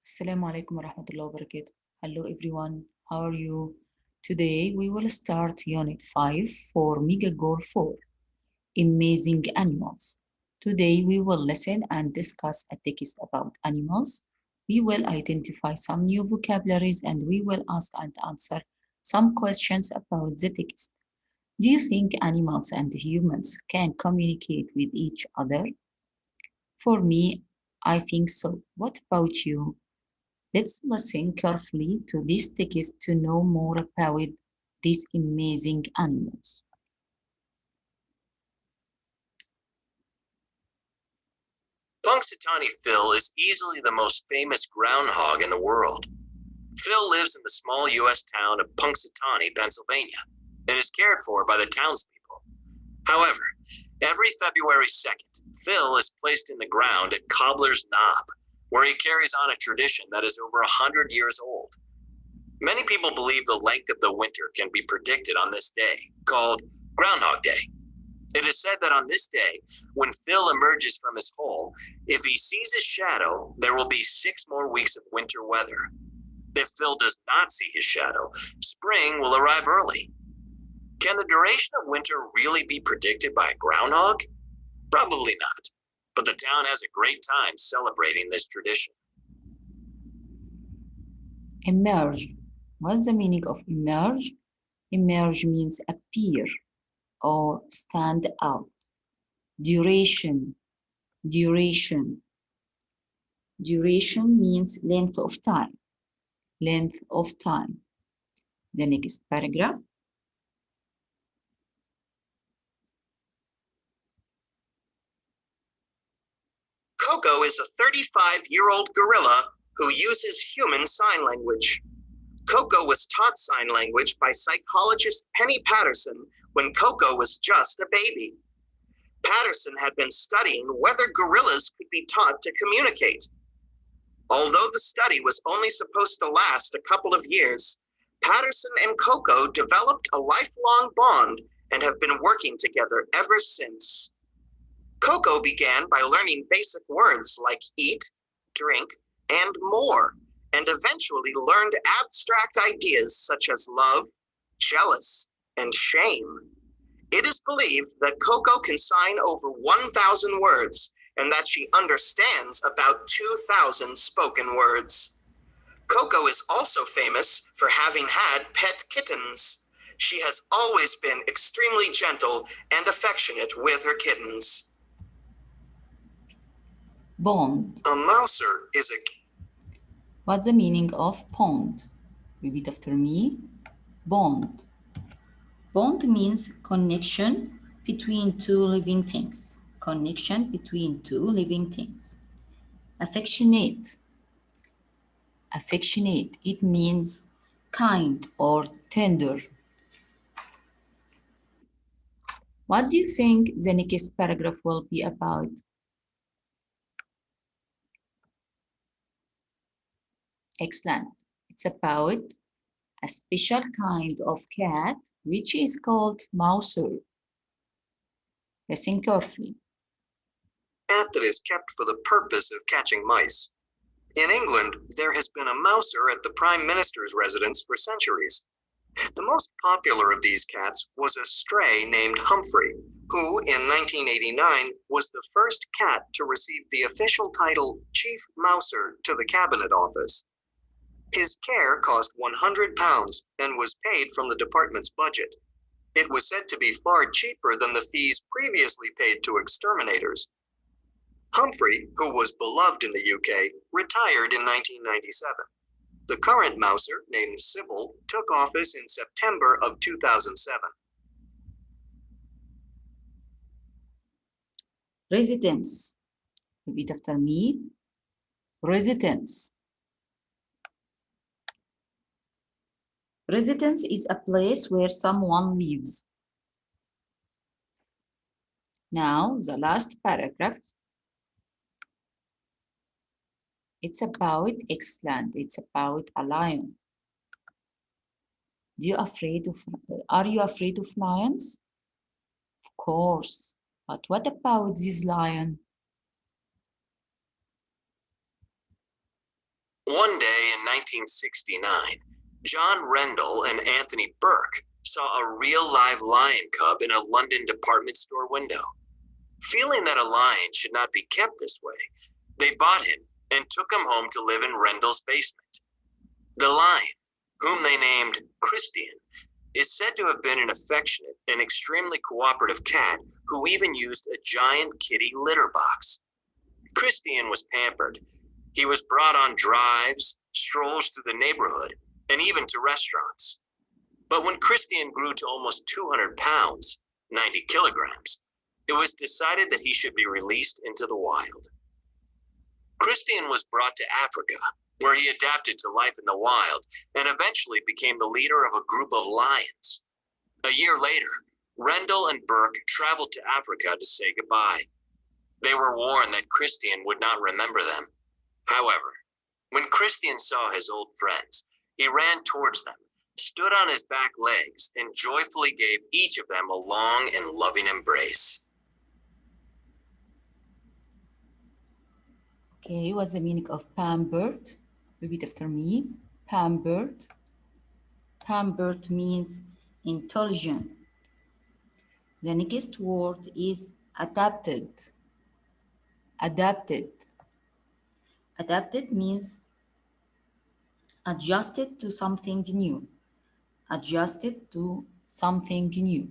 Assalamu alaikum warahmatullahi wabarakatuh. Hello everyone, how are you? Today we will start Unit 5 for Mega Goal 4, Amazing Animals. Today we will listen and discuss a text about animals. We will identify some new vocabularies and we will ask and answer some questions about the text. Do you think animals and humans can communicate with each other? For me, I think so. What about you? Let's listen carefully to this text to know more about these amazing animals. Punxsutawney Phil is easily the most famous groundhog in the world. Phil lives in the small U.S. town of Punxsutawney, Pennsylvania, and is cared for by the townspeople. However, every February 2nd, Phil is placed in the ground at Cobbler's Knob, where he carries on a tradition that is over 100 years old. Many people believe the length of the winter can be predicted on this day, called Groundhog Day. It is said that on this day, when Phil emerges from his hole, if he sees his shadow, there will be 6 more weeks of winter weather. If Phil does not see his shadow, spring will arrive early. Can the duration of winter really be predicted by a groundhog? Probably not, but the town has a great time celebrating this tradition. Emerge. What's the meaning of emerge? Emerge means appear or stand out. Duration. Duration means length of time. Length of time. The next paragraph. Coco is a 35-year-old gorilla who uses human sign language. Coco was taught sign language by psychologist Penny Patterson when Coco was just a baby. Patterson had been studying whether gorillas could be taught to communicate. Although the study was only supposed to last a couple of years, Patterson and Coco developed a lifelong bond and have been working together ever since. Coco began by learning basic words like eat, drink, and more, and eventually learned abstract ideas such as love, jealous, and shame. It is believed that Coco can sign over 1,000 words and that she understands about 2,000 spoken words. Coco is also famous for having had pet kittens. She has always been extremely gentle and affectionate with her kittens. Bond. A mouser is a... What's the meaning of bond? Repeat after me. Bond. Bond means connection between two living things. Connection between two living things. Affectionate. Affectionate. It means kind or tender. What do you think the next paragraph will be about? Excellent. It's about a special kind of cat which is called mouser. Listen carefully. Cat that is kept for the purpose of catching mice. In England, there has been a mouser at the Prime Minister's residence for centuries. The most popular of these cats was a stray named Humphrey, who in 1989 was the first cat to receive the official title Chief Mouser to the Cabinet Office. His care cost £100 and was paid from the department's budget. It was said to be far cheaper than the fees previously paid to exterminators. Humphrey, who was beloved in the UK, retired in 1997. The current mouser, named Sybil, took office in September of 2007. Residence. Repeat after me. Residence. Residence is a place where someone lives. Now, the last paragraph. It's about excellent. It's about a lion. Are you afraid of lions? Of course. But what about this lion? One day in 1969, John Rendell and Anthony Burke saw a real live lion cub in a London department store window. Feeling that a lion should not be kept this way, they bought him and took him home to live in Rendell's basement. The lion, whom they named Christian, is said to have been an affectionate and extremely cooperative cat who even used a giant kitty litter box. Christian was pampered. He was brought on drives, strolls through the neighborhood, and even to restaurants. But when Christian grew to almost 200 pounds, 90 kilograms, it was decided that he should be released into the wild. Christian was brought to Africa, where he adapted to life in the wild and eventually became the leader of a group of lions. A year later, Rendell and Burke traveled to Africa to say goodbye. They were warned that Christian would not remember them. However, when Christian saw his old friends, he ran towards them, stood on his back legs, and joyfully gave each of them a long and loving embrace. Okay, what's the meaning of pampered? Repeat after me. Pampered. Pampered means intelligent. The next word is adapted. Adapted. Adapted means adjusted to something new. Adjusted to something new.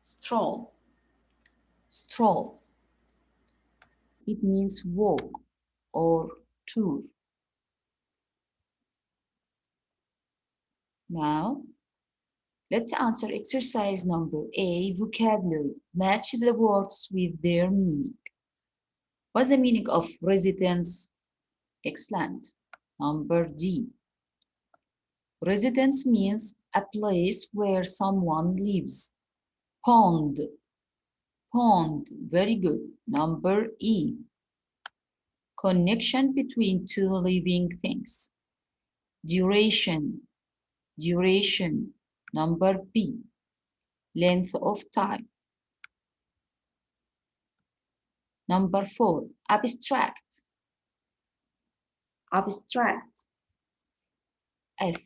Stroll. Stroll. It means walk or tour. Now, let's answer exercise number A, vocabulary. Match the words with their meaning. What's the meaning of residence? Excellent. Number D. Residence means a place where someone lives. Pond. Pond. Very good. Number E. Connection between two living things. Duration. Duration. Number B. Length of time. Number 4. Abstract. Abstract. F.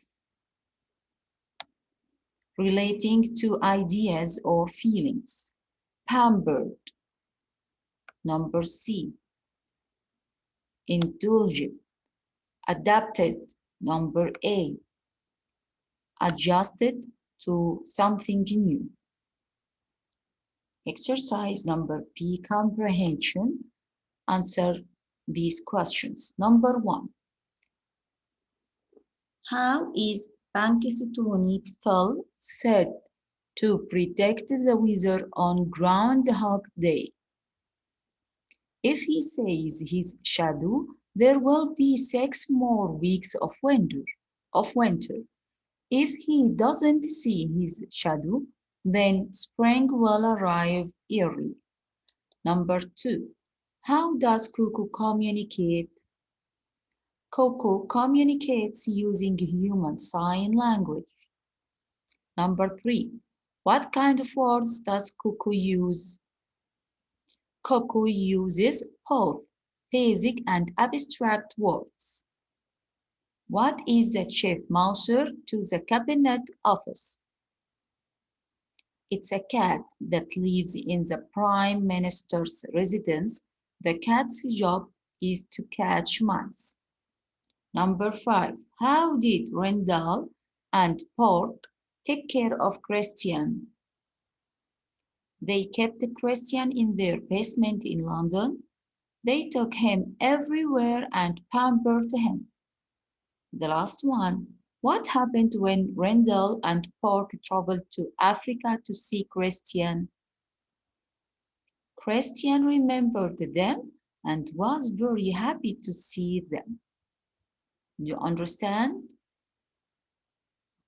Relating to ideas or feelings. Pampered. Number C. Indulgent. Adapted. Number A. Adjusted to something new. Exercise number B, comprehension. Answer these questions. Number 1. How is Punxsutawney Phil said to predict the weather on Groundhog Day? If he says his shadow, there will be 6 more weeks of winter. If he doesn't see his shadow, then spring will arrive early. Number 2. How does Coco communicate? Coco communicates using human sign language. Number 3. What kind of words does Coco use? Coco uses both basic and abstract words. What is the chief mouser to the cabinet office? It's a cat that lives in the Prime Minister's residence. The cat's job is to catch mice. Number 5. How did Rendell and Pork take care of Christian? They kept Christian in their basement in London. They took him everywhere and pampered him. The last one. What happened when Rendell and Pork traveled to Africa to see Christian? Christian remembered them and was very happy to see them. Do you understand?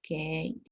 Okay.